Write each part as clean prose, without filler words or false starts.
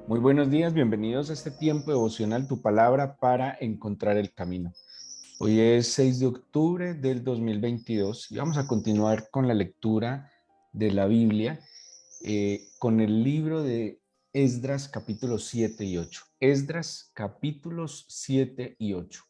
Muy buenos días, bienvenidos a este tiempo devocional, tu palabra para encontrar el camino. Hoy es 6 de octubre del 2022 y vamos a continuar con la lectura de la Biblia con el libro de Esdras capítulos 7 y 8. Esdras capítulos 7 y 8.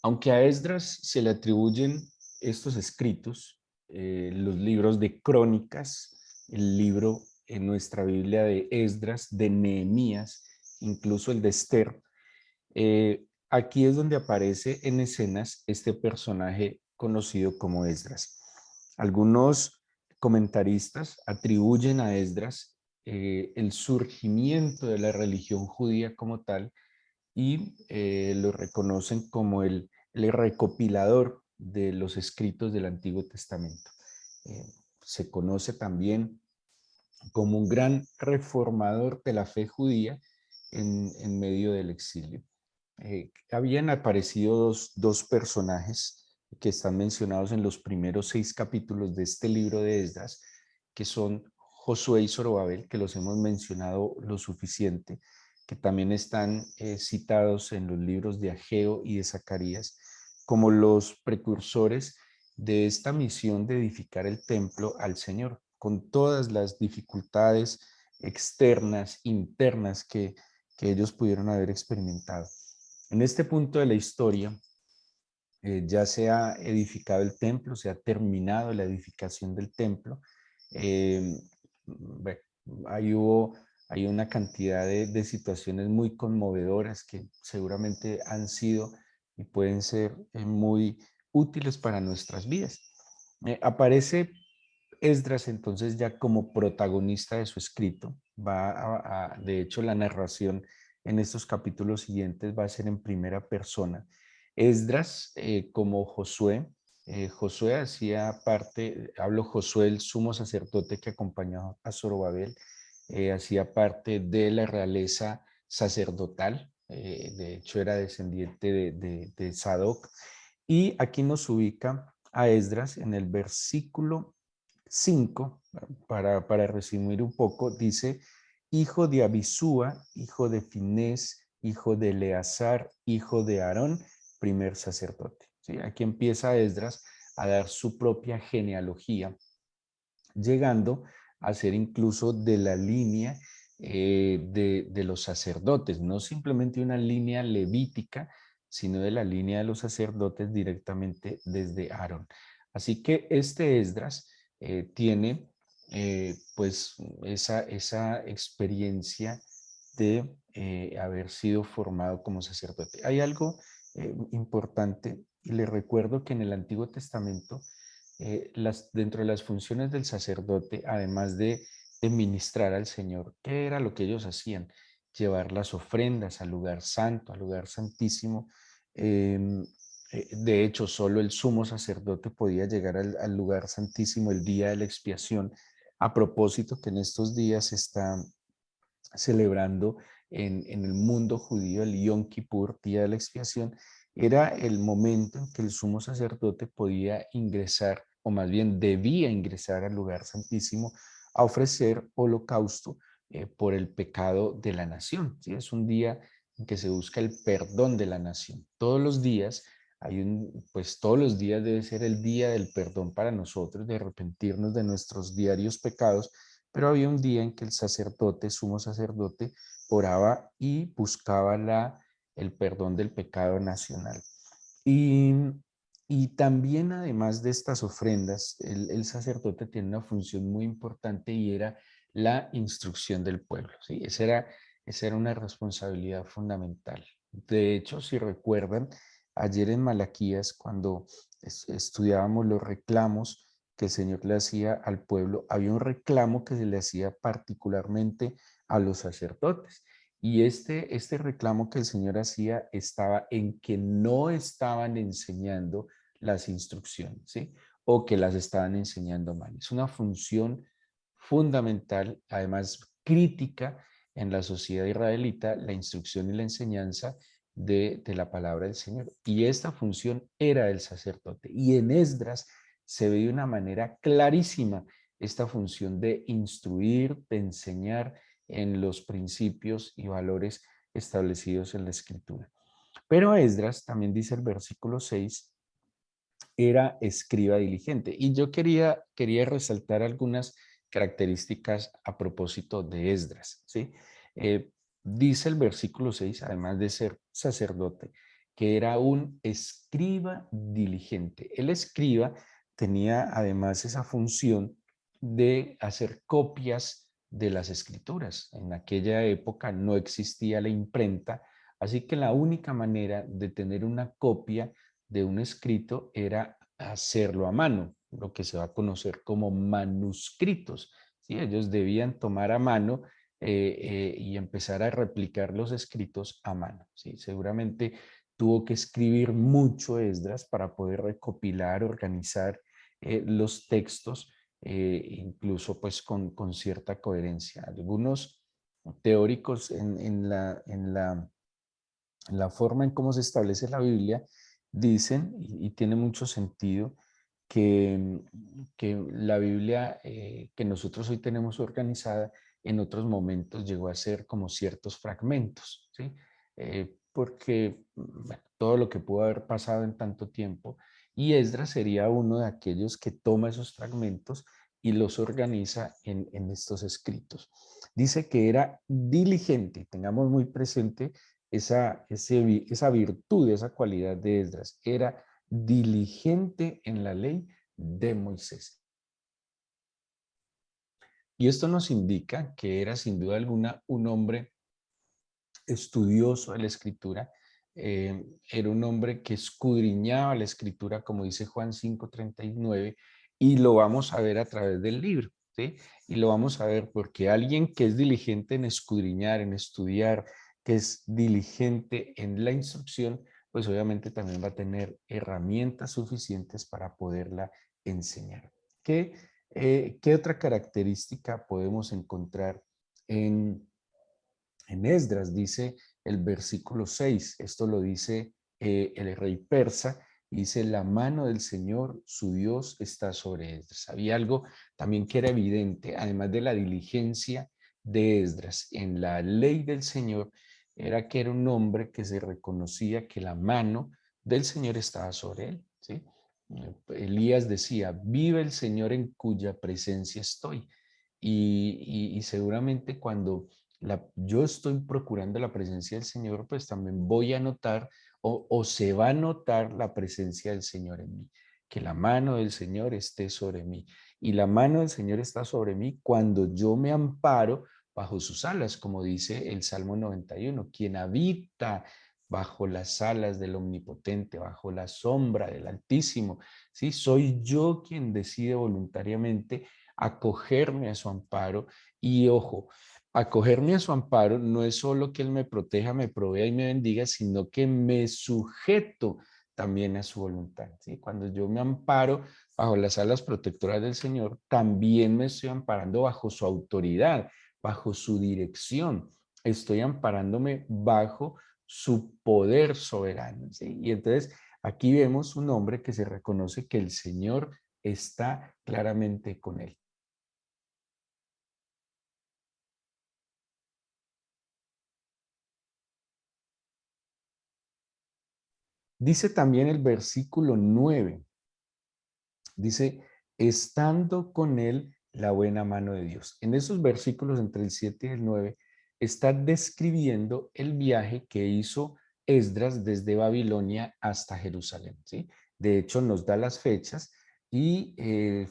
Aunque a Esdras se le atribuyen estos escritos, los libros de Crónicas, el libro en nuestra Biblia de Esdras, de Nehemías, incluso el de Esther, aquí es donde aparece en escenas este personaje conocido como Esdras. Algunos comentaristas atribuyen a Esdras el surgimiento de la religión judía como tal y lo reconocen como el recopilador de los escritos del Antiguo Testamento. Eh, Se conoce también como un gran reformador de la fe judía en medio del exilio. Habían aparecido dos personajes que están mencionados en los primeros 6 capítulos de este libro de Esdras, que son Josué y Zorobabel, que los hemos mencionado lo suficiente, que también están citados en los libros de Ageo y de Zacarías, como los precursores de esta misión de edificar el templo al Señor, con todas las dificultades externas, internas que ellos pudieron haber experimentado. En este punto de la historia, ya se ha edificado el templo, se ha terminado la edificación del templo. Eh, bueno, ahí hay una cantidad de situaciones muy conmovedoras que seguramente han sido y pueden ser muy útiles para nuestras vidas. Aparece Esdras entonces ya como protagonista de su escrito. De hecho, la narración en estos capítulos siguientes va a ser en primera persona. Esdras, como Josué, Josué hacía parte, hablo Josué, el sumo sacerdote que acompañó a Zorobabel, hacía parte de la realeza sacerdotal, de hecho era descendiente de Sadoc, y aquí nos ubica a Esdras en el versículo 5, para resumir un poco, dice, hijo de Abisúa, hijo de Finés, hijo de Eleazar, hijo de Aarón, primer sacerdote. ¿Sí? Aquí empieza Esdras a dar su propia genealogía, llegando a ser incluso de la línea de los sacerdotes, no simplemente una línea levítica, sino de la línea de los sacerdotes directamente desde Aarón. Así que este Esdras tiene pues esa experiencia de haber sido formado como sacerdote. Hay algo importante y le recuerdo que en el Antiguo Testamento dentro de las funciones del sacerdote, además de ministrar al Señor, ¿qué era lo que ellos hacían? Llevar las ofrendas al lugar santo, al lugar santísimo. De hecho, solo el sumo sacerdote podía llegar al lugar santísimo el día de la expiación. A propósito que en estos días se está celebrando en el mundo judío el Yom Kippur, día de la expiación, era el momento en que el sumo sacerdote podía ingresar, o más bien debía ingresar al lugar santísimo a ofrecer holocausto por el pecado de la nación. ¿Sí? Es un día en que se busca el perdón de la nación. Todos los días pues todos los días debe ser el día del perdón para nosotros, de arrepentirnos de nuestros diarios pecados, pero había un día en que el sacerdote, sumo sacerdote, oraba y buscaba el perdón del pecado nacional. Y, y también, además de estas ofrendas, el sacerdote tiene una función muy importante y era la instrucción del pueblo. ¿Sí? Esa era una responsabilidad fundamental. De hecho, si recuerdan, ayer en Malaquías, cuando estudiábamos los reclamos que el Señor le hacía al pueblo, había un reclamo que se le hacía particularmente a los sacerdotes. Y este reclamo que el Señor hacía estaba en que no estaban enseñando las instrucciones, ¿sí? O que las estaban enseñando mal. Es una función fundamental, además crítica en la sociedad israelita, la instrucción y la enseñanza de la palabra del Señor. Y esta función era del sacerdote. Y en Esdras se ve de una manera clarísima esta función de instruir, de enseñar en los principios y valores establecidos en la Escritura. Pero Esdras, también dice el versículo 6, era escriba diligente. Y yo quería resaltar algunas características a propósito de Esdras, ¿sí? Dice el versículo 6, además de ser sacerdote, que era un escriba diligente. El escriba tenía además esa función de hacer copias de las escrituras. En aquella época no existía la imprenta, así que la única manera de tener una copia de un escrito era hacerlo a mano, lo que se va a conocer como manuscritos. ¿Sí? Ellos debían tomar a mano y empezar a replicar los escritos a mano. ¿Sí? Seguramente tuvo que escribir mucho Esdras para poder recopilar, organizar los textos, incluso pues con cierta coherencia. Algunos teóricos en la forma en cómo se establece la Biblia, dicen, y tiene mucho sentido, que la Biblia que nosotros hoy tenemos organizada, en otros momentos llegó a ser como ciertos fragmentos, ¿sí? Porque bueno, todo lo que pudo haber pasado en tanto tiempo, y Esdras sería uno de aquellos que toma esos fragmentos y los organiza en estos escritos. Dice que era diligente, tengamos muy presente esa virtud, esa cualidad de Esdras. Era diligente en la ley de Moisés. Y esto nos indica que era sin duda alguna un hombre estudioso de la escritura, era un hombre que escudriñaba la escritura, como dice Juan 5:39, y lo vamos a ver a través del libro, ¿sí? Y lo vamos a ver porque alguien que es diligente en escudriñar, en estudiar, que es diligente en la instrucción, pues obviamente también va a tener herramientas suficientes para poderla enseñar. ¿Qué otra característica podemos encontrar en Esdras? Dice el versículo 6, esto lo dice el rey persa, dice: la mano del Señor, su Dios, está sobre Esdras. Había algo también que era evidente, además de la diligencia de Esdras en la ley del Señor, era que era un hombre que se reconocía que la mano del Señor estaba sobre él, ¿sí? Elías decía: vive el Señor en cuya presencia estoy. Y seguramente cuando yo estoy procurando la presencia del Señor, pues también voy a notar o se va a notar la presencia del Señor en mí, que la mano del Señor esté sobre mí. Y la mano del Señor está sobre mí cuando yo me amparo bajo sus alas, como dice el Salmo 91, quien habita bajo las alas del Omnipotente, bajo la sombra del Altísimo. ¿Sí? Soy yo quien decide voluntariamente acogerme a su amparo. Y ojo, acogerme a su amparo no es solo que Él me proteja, me provea y me bendiga, sino que me sujeto también a su voluntad, ¿sí? Cuando yo me amparo bajo las alas protectoras del Señor, también me estoy amparando bajo su autoridad, bajo su dirección. Estoy amparándome bajo su poder soberano, ¿sí? Y entonces aquí vemos un hombre que se reconoce que el Señor está claramente con él. Dice también el versículo 9, dice: estando con él la buena mano de Dios. En esos versículos entre el 7 y el 9 está describiendo el viaje que hizo Esdras desde Babilonia hasta Jerusalén, ¿sí? De hecho, nos da las fechas y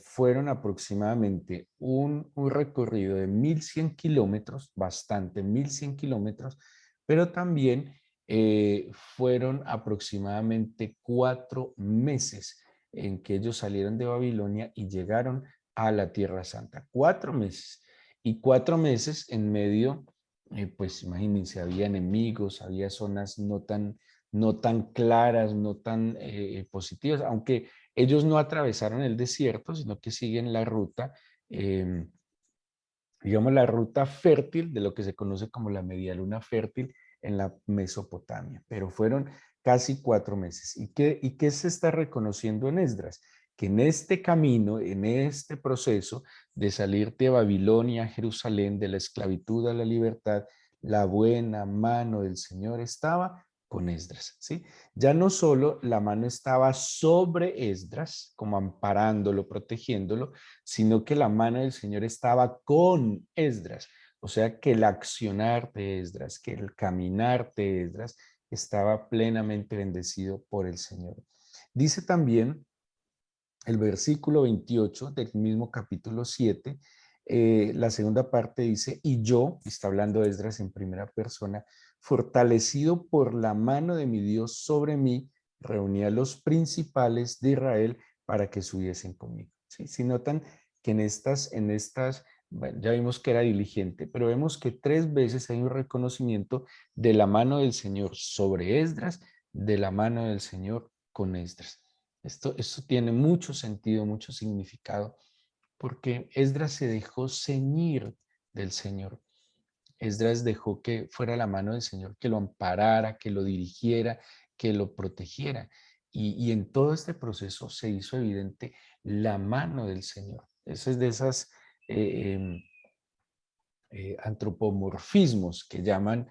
fueron aproximadamente un recorrido de 1100 kilómetros, bastante, 1100 kilómetros, pero también fueron aproximadamente 4 meses en que ellos salieron de Babilonia y llegaron a la Tierra Santa. 4 meses. Y 4 meses en medio, pues imagínense, había enemigos, había zonas no tan claras, no tan positivas, aunque ellos no atravesaron el desierto, sino que siguen la ruta. digamos, la ruta fértil de lo que se conoce como la media luna fértil en la Mesopotamia, pero fueron casi 4 meses. ¿Y qué se está reconociendo en Esdras? Que en este camino, en este proceso de salir de Babilonia a Jerusalén, de la esclavitud a la libertad, la buena mano del Señor estaba con Esdras, ¿sí? Ya no solo la mano estaba sobre Esdras, como amparándolo, protegiéndolo, sino que la mano del Señor estaba con Esdras. O sea que el accionar de Esdras, que el caminar de Esdras estaba plenamente bendecido por el Señor. Dice también el versículo 28 del mismo capítulo 7, la segunda parte dice, y yo, está hablando Esdras en primera persona, fortalecido por la mano de mi Dios sobre mí, reuní a los principales de Israel para que subiesen conmigo. ¿Sí? Si notan que bueno, ya vimos que era diligente, pero vemos que 3 veces hay un reconocimiento de la mano del Señor sobre Esdras, de la mano del Señor con Esdras. Esto tiene mucho sentido, mucho significado, porque Esdras se dejó ceñir del Señor. Esdras dejó que fuera la mano del Señor que lo amparara, que lo dirigiera, que lo protegiera. Y en todo este proceso se hizo evidente la mano del Señor. Esa es de esas eh, em, antropomorfismos que llaman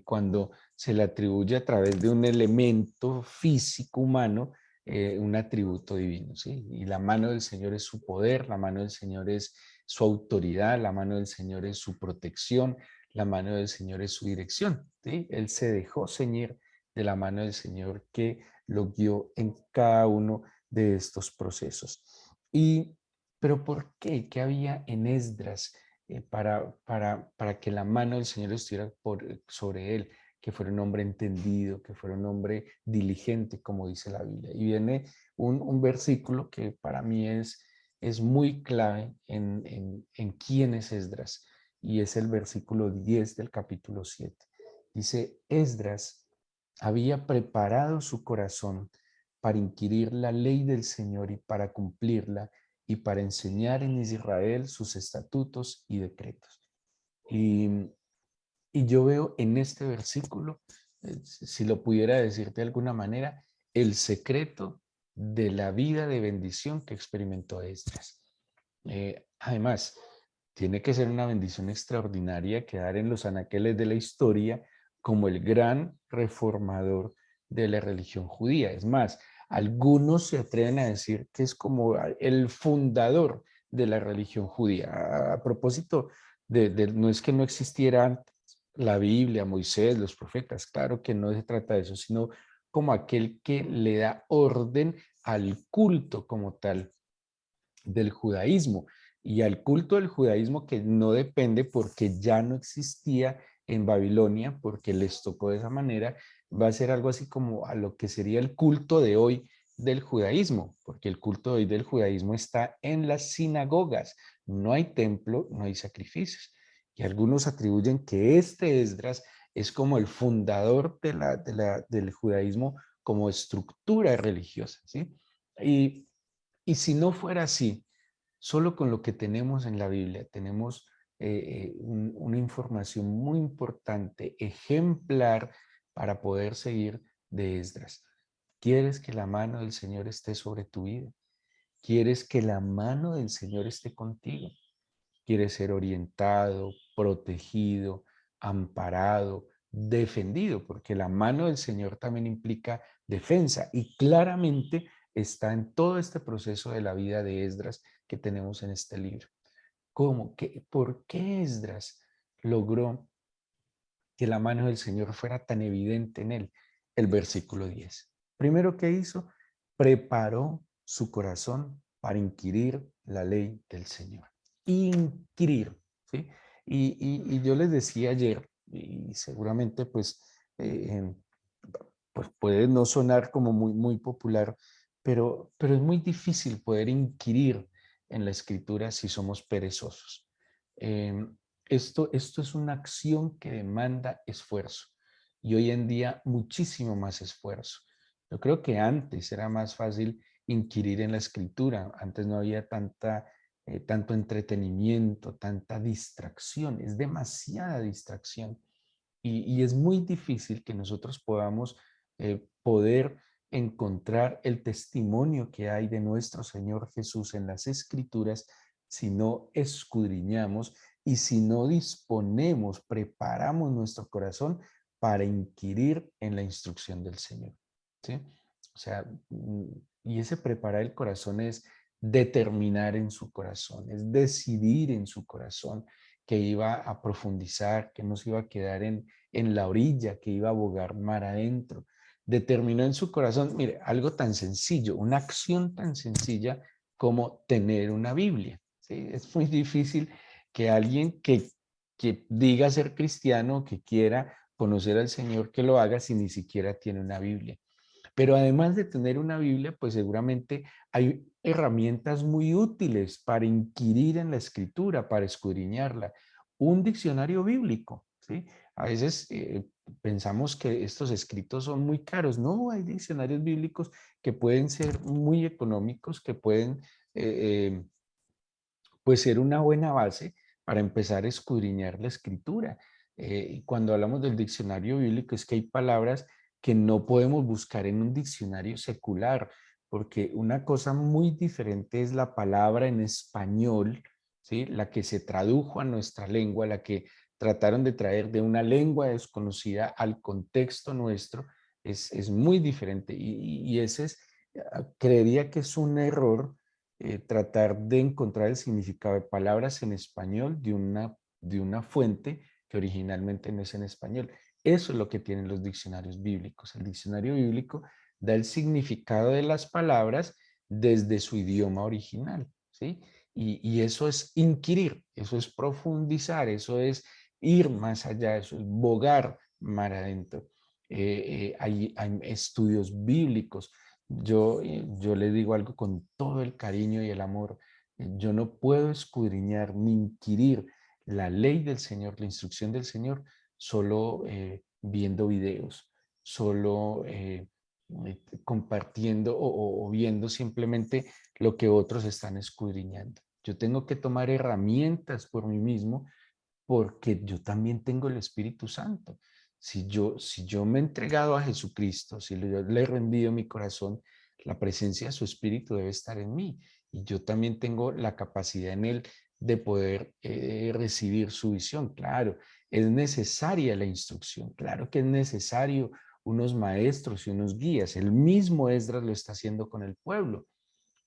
cuando se le atribuye a través de un elemento físico humano un atributo divino, ¿sí? Y la mano del Señor es su poder, la mano del Señor es su autoridad, la mano del Señor es su protección, la mano del Señor es su dirección, ¿sí? Él se dejó ceñir de la mano del Señor que lo guió en cada uno de estos procesos. Y, pero ¿por qué? ¿Qué había en Esdras para que la mano del Señor estuviera sobre él, que fuera un hombre entendido, que fuera un hombre diligente, como dice la Biblia? Y viene un versículo que para mí es muy clave en quién es Esdras, y es el versículo 10 del capítulo 7. Dice, Esdras había preparado su corazón para inquirir la ley del Señor y para cumplirla y para enseñar en Israel sus estatutos y decretos. Y, y yo veo en este versículo, si lo pudiera decir de alguna manera, el secreto de la vida de bendición que experimentó Esdras. Además, tiene que ser una bendición extraordinaria quedar en los anaqueles de la historia como el gran reformador de la religión judía. Es más, algunos se atreven a decir que es como el fundador de la religión judía. A propósito, no es que no existiera antes la Biblia, Moisés, los profetas, claro que no se trata de eso, sino como aquel que le da orden al culto como tal del judaísmo, y al culto del judaísmo que no depende porque ya no existía en Babilonia, porque les tocó de esa manera, va a ser algo así como a lo que sería el culto de hoy del judaísmo, porque el culto de hoy del judaísmo está en las sinagogas, no hay templo, no hay sacrificios. Y algunos atribuyen que este Esdras es como el fundador del judaísmo como estructura religiosa, ¿sí? Y y si no fuera así, solo con lo que tenemos en la Biblia, tenemos una información muy importante, ejemplar, para poder seguir de Esdras. ¿Quieres que la mano del Señor esté sobre tu vida? ¿Quieres que la mano del Señor esté contigo? ¿Quieres ser orientado, protegido, amparado, defendido? Porque la mano del Señor también implica defensa y claramente está en todo este proceso de la vida de Esdras que tenemos en este libro. ¿Cómo? ¿Por qué Esdras logró que la mano del Señor fuera tan evidente en él? El versículo 10. Primero que hizo, preparó su corazón para inquirir la ley del Señor. Inquirir, ¿sí? Y yo les decía ayer, y seguramente eh, pues puede no sonar como muy popular, pero es muy difícil poder inquirir en la escritura si somos perezosos. Em, esto es una acción que demanda esfuerzo, y hoy en día muchísimo más esfuerzo. Yo creo que antes era más fácil inquirir en la escritura, antes no había tanta tanto entretenimiento, tanta distracción, es demasiada distracción. Y es muy difícil que nosotros podamos poder encontrar el testimonio que hay de nuestro Señor Jesús en las Escrituras si no escudriñamos y si no disponemos, preparamos nuestro corazón para inquirir en la instrucción del Señor. ¿Sí? O sea, y ese preparar el corazón es determinar en su corazón, es decidir en su corazón que iba a profundizar, que no se iba a quedar en la orilla, que iba a bogar mar adentro. Determinó en su corazón, mire, algo tan sencillo, una acción tan sencilla como tener una Biblia. ¿Sí? Es muy difícil que alguien que diga ser cristiano, que quiera conocer al Señor, que lo haga si ni siquiera tiene una Biblia. Pero además de tener una Biblia, pues seguramente hay herramientas muy útiles para inquirir en la escritura, para escudriñarla. Un diccionario bíblico, ¿sí? A veces pensamos que estos escritos son muy caros. No, hay diccionarios bíblicos que pueden ser muy económicos, que pueden pues ser una buena base para empezar a escudriñar la escritura. Y cuando hablamos del diccionario bíblico es que hay palabras que no podemos buscar en un diccionario secular, porque una cosa muy diferente es la palabra en español, ¿sí? La que se tradujo a nuestra lengua, la que trataron de traer de una lengua desconocida al contexto nuestro, es muy diferente. Y ese es, creería que es un error tratar de encontrar el significado de palabras en español de una fuente que originalmente no es en español. Eso es lo que tienen los diccionarios bíblicos. El diccionario bíblico da el significado de las palabras desde su idioma original, ¿sí? Y eso es inquirir, eso es profundizar, eso es ir más allá, eso es bogar mar adentro. Hay estudios bíblicos. Yo le digo algo con todo el cariño y el amor. Yo no puedo escudriñar ni inquirir la ley del Señor, la instrucción del Señor, solo viendo videos, solo compartiendo o viendo simplemente lo que otros están escudriñando. Yo tengo que tomar herramientas por mí mismo porque yo también tengo el Espíritu Santo. Si yo me he entregado a Jesucristo, si yo le he rendido mi corazón, la presencia de su Espíritu debe estar en mí. Y yo también tengo la capacidad en él de poder recibir su visión. Claro, es necesaria la instrucción. Claro que es necesario unos maestros y unos guías. El mismo Esdras lo está haciendo con el pueblo,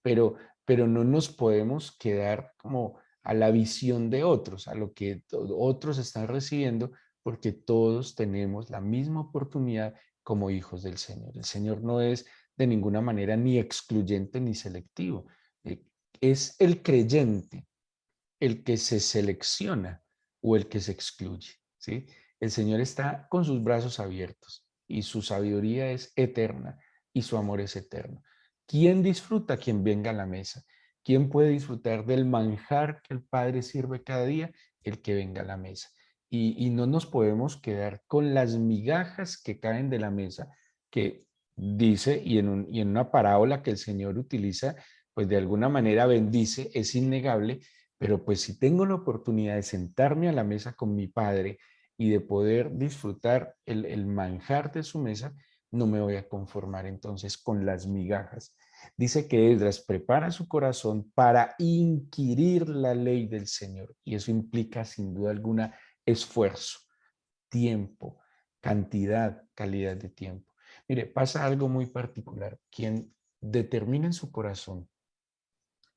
pero no nos podemos quedar como a la visión de otros, a lo que otros están recibiendo, porque todos tenemos la misma oportunidad como hijos del Señor. El Señor no es de ninguna manera ni excluyente ni selectivo. Eh, Es el creyente el que se selecciona o el que se excluye, ¿sí? El Señor está con sus brazos abiertos y su sabiduría es eterna y su amor es eterno. ¿Quién disfruta? Quien venga a la mesa. ¿Quién puede disfrutar del manjar que el Padre sirve cada día? El que venga a la mesa. Y no nos podemos quedar con las migajas que caen de la mesa, que dice, y en una parábola que el Señor utiliza, pues de alguna manera bendice, es innegable, pero pues si tengo la oportunidad de sentarme a la mesa con mi padre y de poder disfrutar el manjar de su mesa, no me voy a conformar entonces con las migajas. Dice que Esdras prepara su corazón para inquirir la ley del Señor y eso implica sin duda alguna esfuerzo, tiempo, cantidad, calidad de tiempo. Mire, pasa algo muy particular. Quien determina en su corazón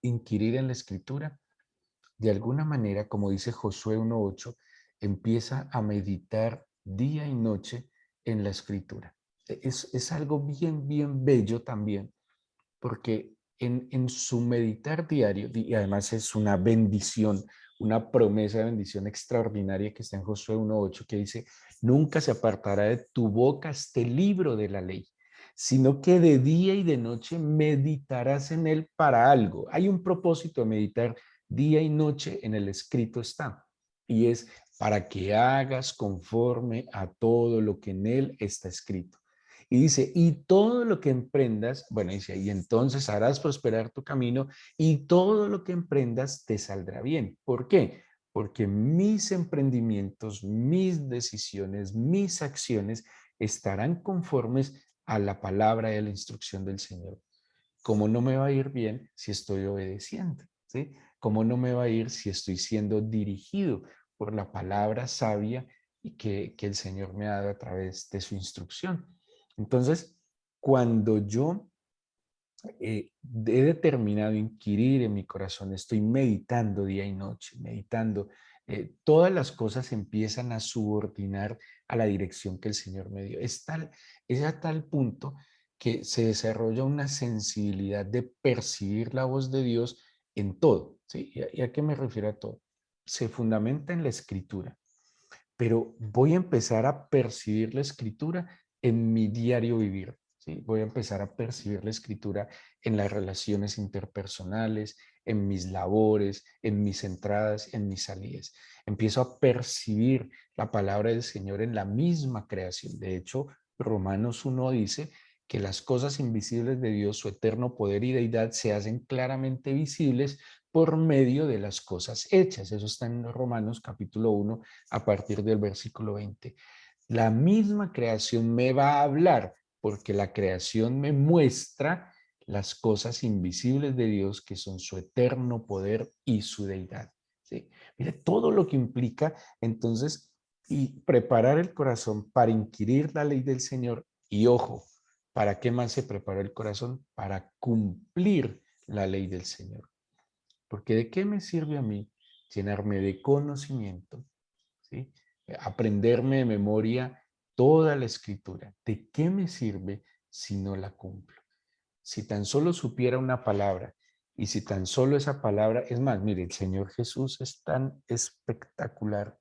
inquirir en la escritura, de alguna manera, como dice Josué 1:8, empieza a meditar día y noche en la escritura. Es algo bien, bien bello también, porque en su meditar diario, y además es una bendición, una promesa de bendición extraordinaria que está en Josué 1:8, que dice, nunca se apartará de tu boca este libro de la ley, sino que de día y de noche meditarás en él para algo. Hay un propósito de meditar día y noche en el escrito está, y es para que hagas conforme a todo lo que en él está escrito. Y dice, y todo lo que emprendas, bueno, dice, y entonces harás prosperar tu camino y todo lo que emprendas te saldrá bien. ¿Por qué? Porque mis emprendimientos, mis decisiones, mis acciones estarán conformes a la palabra y a la instrucción del Señor. ¿Cómo no me va a ir bien si estoy obedeciendo? ¿Sí? ¿Cómo no me va a ir si estoy siendo dirigido por la palabra sabia y que el Señor me ha dado a través de su instrucción? Entonces, cuando yo he determinado inquirir en mi corazón, estoy meditando día y noche, meditando, todas las cosas empiezan a subordinar a la dirección que el Señor me dio. Es a tal punto que se desarrolla una sensibilidad de percibir la voz de Dios en todo. ¿Sí? ¿Y a qué me refiero a todo? Se fundamenta en la escritura, pero voy a empezar a percibir la escritura en mi diario vivir. ¿Sí? Voy a empezar a percibir la escritura en las relaciones interpersonales, en mis labores, en mis entradas, en mis salidas. Empiezo a percibir la palabra del Señor en la misma creación. De hecho, Romanos 1 dice que las cosas invisibles de Dios, su eterno poder y deidad, se hacen claramente visibles por medio de las cosas hechas. Eso está en Romanos capítulo 1 a partir del versículo 20. La misma creación me va a hablar porque la creación me muestra las cosas invisibles de Dios que son su eterno poder y su deidad. ¿Sí? Mire todo lo que implica entonces y preparar el corazón para inquirir la ley del Señor y ojo, ¿para qué más se preparó el corazón? Para cumplir la ley del Señor. Porque ¿de qué me sirve a mí llenarme de conocimiento? ¿Sí? Aprenderme de memoria toda la escritura. ¿De qué me sirve si no la cumplo? Si tan solo supiera una palabra y si tan solo esa palabra, es más, mire, el Señor Jesús es tan espectacular,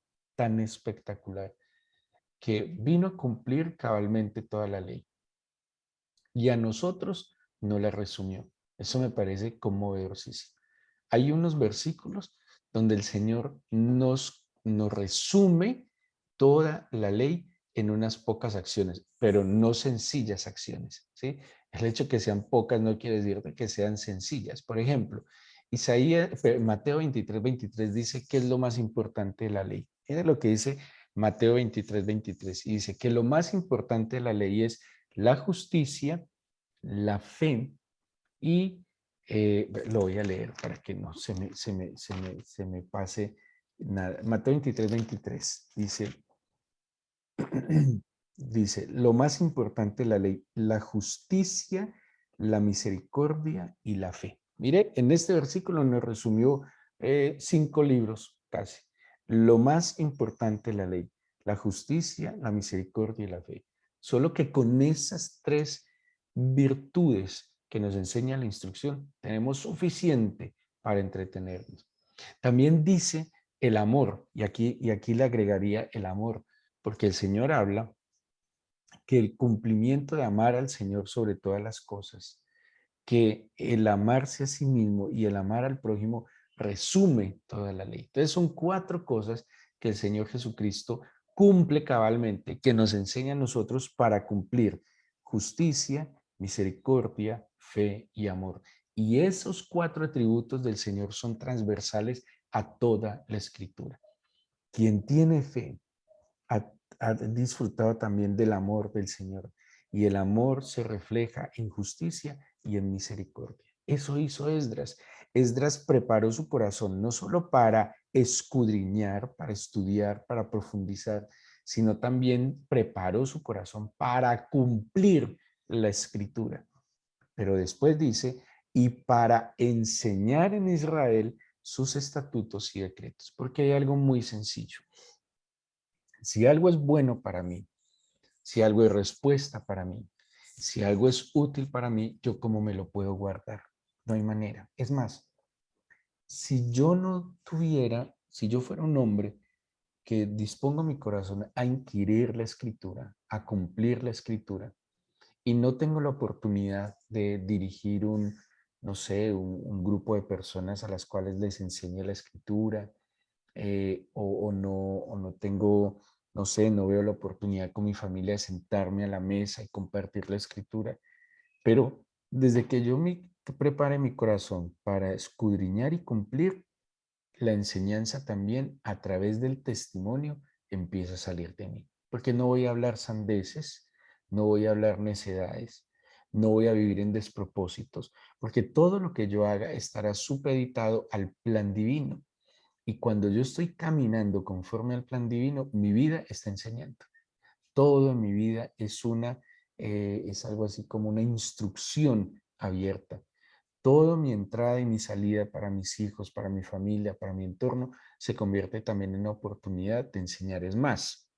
que vino a cumplir cabalmente toda la ley y a nosotros no la resumió. Eso me parece conmovedorcísimo. Hay unos versículos donde el Señor nos resume toda la ley en unas pocas acciones, pero no sencillas acciones, ¿sí? El hecho de que sean pocas no quiere decir que sean sencillas. Por ejemplo, Mateo 23:23 dice que es lo más importante de la ley. Mira lo que dice Mateo 23:23 y dice que lo más importante de la ley es la justicia, la fe y lo voy a leer para que no se me pase nada. Mateo 23:23 dice, dice, lo más importante de la ley, la justicia, la misericordia y la fe. Mire, en este versículo nos resumió 5 libros casi. Lo más importante de la ley, la justicia, la misericordia y la fe. Solo que con esas 3 virtudes que nos enseña la instrucción, tenemos suficiente para entretenernos. También dice el amor, y aquí le agregaría el amor, porque el Señor habla que el cumplimiento de amar al Señor sobre todas las cosas, que el amarse a sí mismo y el amar al prójimo resume toda la ley. Entonces son 4 cosas que el Señor Jesucristo cumple cabalmente, que nos enseña a nosotros para cumplir justicia, misericordia, fe y amor. Y esos 4 atributos del Señor son transversales a toda la Escritura. Quien tiene fe ha, ha disfrutado también del amor del Señor. Y el amor se refleja en justicia y en misericordia. Eso hizo Esdras. Esdras preparó su corazón no solo para escudriñar, para estudiar, para profundizar, sino también preparó su corazón para cumplir la escritura. Pero después dice, y para enseñar en Israel sus estatutos y decretos, porque hay algo muy sencillo. Si algo es bueno para mí, si algo es respuesta para mí, si algo es útil para mí, yo cómo me lo puedo guardar. No hay manera. Es más, si yo no tuviera, si yo fuera un hombre que dispongo mi corazón a inquirir la escritura, a cumplir la escritura, y no tengo la oportunidad de dirigir no sé, grupo de personas a las cuales les enseñe la escritura, o no tengo no sé, no veo la oportunidad con mi familia de sentarme a la mesa y compartir la escritura, pero desde que yo me prepare mi corazón para escudriñar y cumplir, la enseñanza también a través del testimonio empieza a salir de mí. Porque no voy a hablar sandeces, no voy a hablar necedades, no voy a vivir en despropósitos, porque todo lo que yo haga estará supeditado al plan divino. Y cuando yo estoy caminando conforme al plan divino, mi vida está enseñando. Todo en mi vida es algo así como una instrucción abierta. Todo mi entrada y mi salida para mis hijos, para mi familia, para mi entorno, se convierte también en una oportunidad de enseñar. Es más,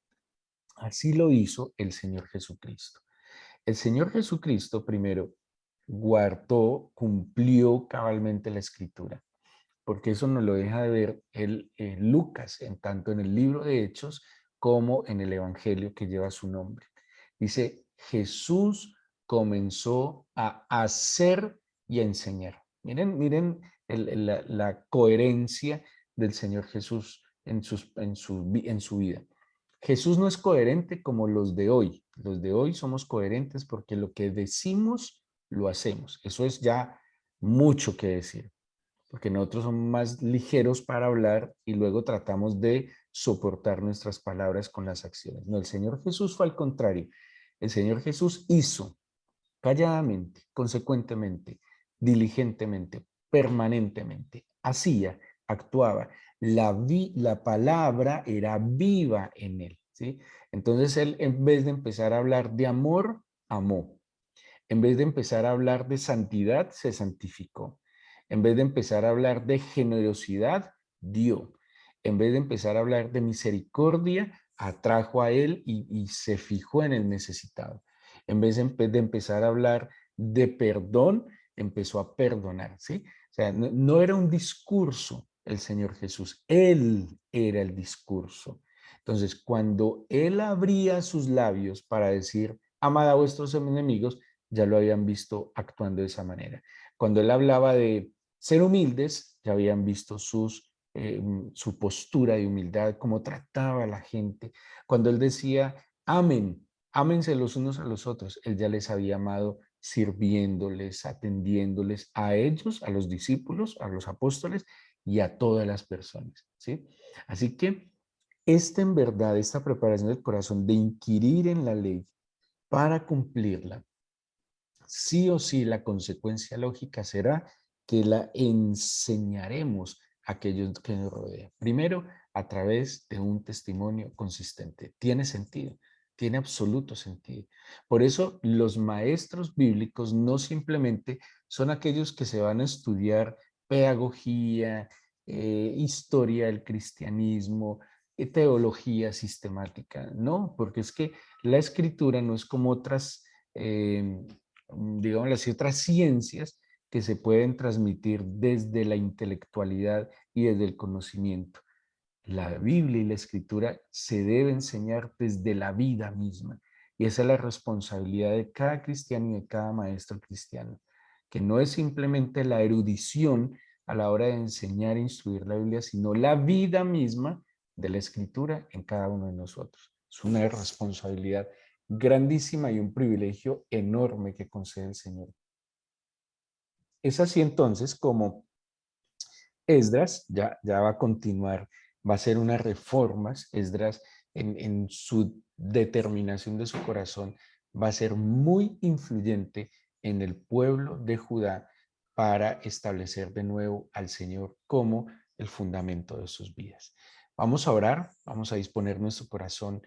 así lo hizo el Señor Jesucristo. El Señor Jesucristo primero guardó, cumplió cabalmente la escritura, porque eso nos lo deja de ver Lucas, en tanto en el libro de Hechos como en el Evangelio que lleva su nombre. Dice, Jesús comenzó a hacer y a enseñar. Miren la coherencia del Señor Jesús en su vida. Jesús no es coherente como los de hoy. Los de hoy somos coherentes porque lo que decimos, lo hacemos. Eso es ya mucho que decir, porque nosotros somos más ligeros para hablar y luego tratamos de soportar nuestras palabras con las acciones. No, el Señor Jesús fue al contrario. El Señor Jesús hizo calladamente, consecuentemente, diligentemente, permanentemente. Hacía, actuaba. La palabra era viva en él, ¿sí? Entonces él, en vez de empezar a hablar de amor, amó. En vez de empezar a hablar de santidad, se santificó. En vez de empezar a hablar de generosidad, dio. En vez de empezar a hablar de misericordia, atrajo a él y se fijó en el necesitado. En vez de empezar a hablar de perdón, empezó a perdonar, ¿sí? O sea, no era un discurso el Señor Jesús, Él era el discurso. Entonces, cuando Él abría sus labios para decir, amad a vuestros enemigos, ya lo habían visto actuando de esa manera. Cuando él hablaba de ser humildes, ya habían visto su postura de humildad, cómo trataba a la gente. Cuando él decía, amen, ámense los unos a los otros, él ya les había amado sirviéndoles, atendiéndoles a ellos, a los discípulos, a los apóstoles y a todas las personas, ¿sí? Así que en verdad, esta preparación del corazón de inquirir en la ley para cumplirla, sí o sí la consecuencia lógica será que la enseñaremos a aquellos que nos rodean. Primero, a través de un testimonio consistente. Tiene sentido, tiene absoluto sentido. Por eso los maestros bíblicos no simplemente son aquellos que se van a estudiar pedagogía, historia del cristianismo, teología sistemática. No, porque es que la escritura no es como otras digamos así, otras ciencias que se pueden transmitir desde la intelectualidad y desde el conocimiento. La Biblia y la Escritura se debe enseñar desde la vida misma. Y esa es la responsabilidad de cada cristiano y de cada maestro cristiano, que no es simplemente la erudición a la hora de enseñar e instruir la Biblia, sino la vida misma de la Escritura en cada uno de nosotros. Es una responsabilidad grandísima y un privilegio enorme que concede el Señor. Es así entonces como Esdras ya va a continuar, va a hacer unas reformas. Esdras en su determinación de su corazón va a ser muy influyente en el pueblo de Judá para establecer de nuevo al Señor como el fundamento de sus vidas. Vamos a orar, vamos a disponer nuestro corazón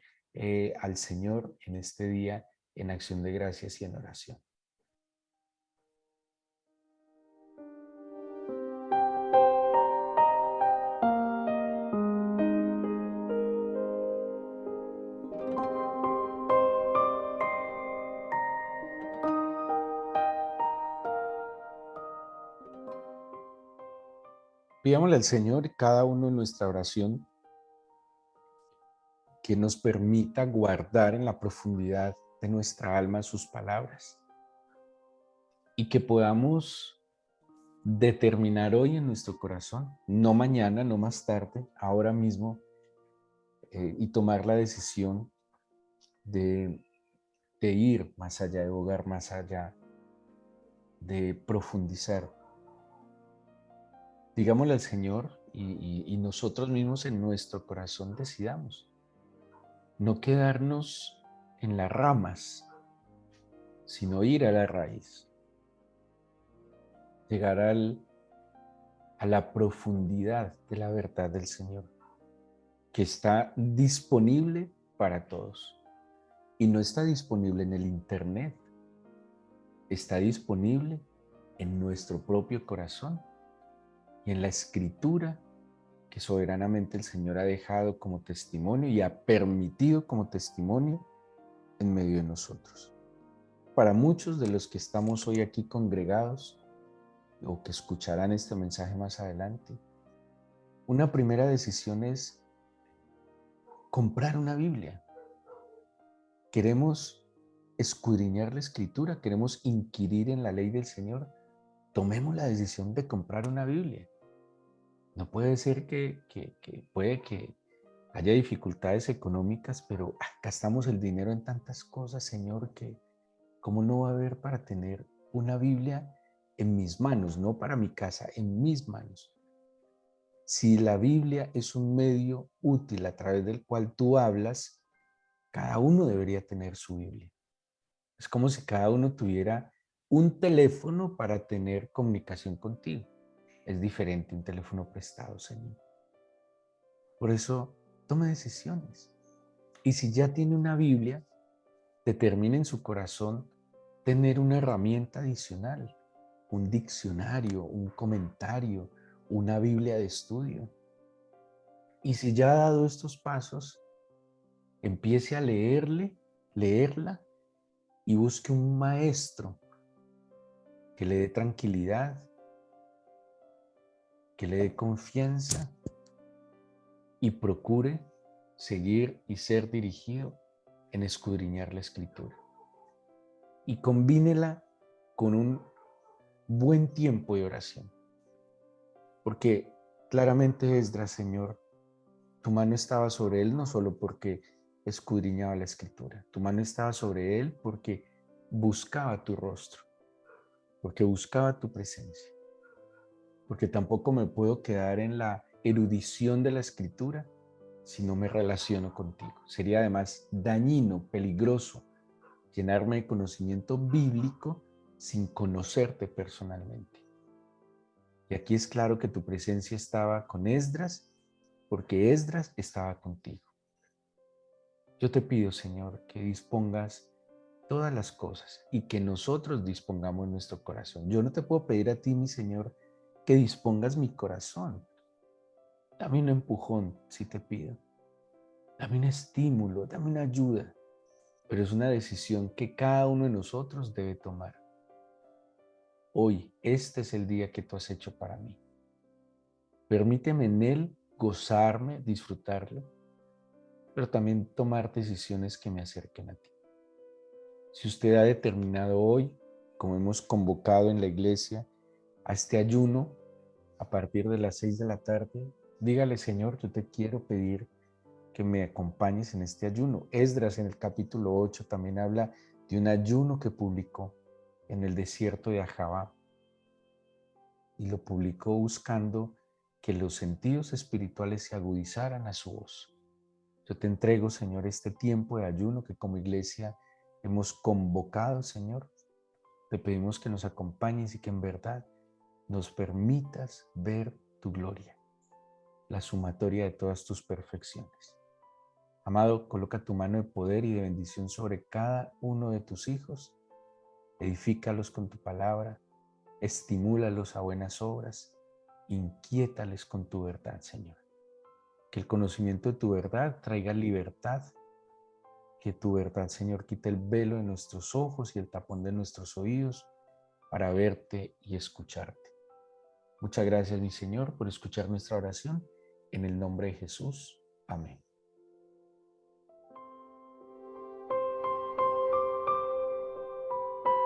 al Señor en este día en acción de gracias y en oración. Pidámosle al Señor cada uno en nuestra oración que nos permita guardar en la profundidad de nuestra alma sus palabras y que podamos determinar hoy en nuestro corazón, no mañana, no más tarde, ahora mismo, y tomar la decisión de, de ir más allá, de hogar más allá, de profundizar. Digámosle al Señor y nosotros mismos en nuestro corazón decidamos no quedarnos en las ramas, sino ir a la raíz, llegar a la profundidad de la verdad del Señor, que está disponible para todos. Y no está disponible en el Internet, está disponible en nuestro propio corazón y en la Escritura que soberanamente el Señor ha dejado como testimonio y ha permitido como testimonio en medio de nosotros. Para muchos de los que estamos hoy aquí congregados o que escucharán este mensaje más adelante, una primera decisión es comprar una Biblia. Queremos escudriñar la Escritura, queremos inquirir en la ley del Señor. Tomemos la decisión de comprar una Biblia. No puede ser puede que haya dificultades económicas, pero gastamos el dinero en tantas cosas, Señor, que ¿cómo no va a haber para tener una Biblia en mis manos, no para mi casa, en mis manos? Si la Biblia es un medio útil a través del cual tú hablas, cada uno debería tener su Biblia. Es como si cada uno tuviera un teléfono para tener comunicación contigo. Es diferente un teléfono prestado, Señor. Por eso, tome decisiones. Y si ya tiene una Biblia, determine en su corazón tener una herramienta adicional, un diccionario, un comentario, una Biblia de estudio. Y si ya ha dado estos pasos, empiece a leerla y busque un maestro que le dé tranquilidad, que le dé confianza y procure seguir y ser dirigido en escudriñar la Escritura. Y combínela con un buen tiempo de oración. Porque claramente Esdras, Señor, tu mano estaba sobre él no solo porque escudriñaba la Escritura, tu mano estaba sobre él porque buscaba tu rostro, porque buscaba tu presencia. Porque tampoco me puedo quedar en la erudición de la Escritura si no me relaciono contigo. Sería además dañino, peligroso, llenarme de conocimiento bíblico sin conocerte personalmente. Y aquí es claro que tu presencia estaba con Esdras, porque Esdras estaba contigo. Yo te pido, Señor, que dispongas todas las cosas y que nosotros dispongamos nuestro corazón. Yo no te puedo pedir a ti, mi Señor, que dispongas mi corazón. Dame un empujón, si te pido. Dame un estímulo, dame una ayuda. Pero es una decisión que cada uno de nosotros debe tomar. Hoy, este es el día que tú has hecho para mí. Permíteme en él gozarme, disfrutarlo, pero también tomar decisiones que me acerquen a ti. Si usted ha determinado hoy, como hemos convocado en la iglesia, a este ayuno a partir de las 6 de la tarde, dígale, Señor, yo te quiero pedir que me acompañes en este ayuno. Esdras en el capítulo 8 también habla de un ayuno que publicó en el desierto de Ajabá y lo publicó buscando que los sentidos espirituales se agudizaran a su voz. Yo te entrego, Señor, este tiempo de ayuno que como iglesia hemos convocado, Señor. Te pedimos que nos acompañes y que en verdad nos permitas ver tu gloria, la sumatoria de todas tus perfecciones. Amado, coloca tu mano de poder y de bendición sobre cada uno de tus hijos. Edifícalos con tu palabra, estimúlalos a buenas obras, inquiétales con tu verdad, Señor. Que el conocimiento de tu verdad traiga libertad. Que tu verdad, Señor, quite el velo de nuestros ojos y el tapón de nuestros oídos para verte y escucharte. Muchas gracias, mi Señor, por escuchar nuestra oración. En el nombre de Jesús. Amén.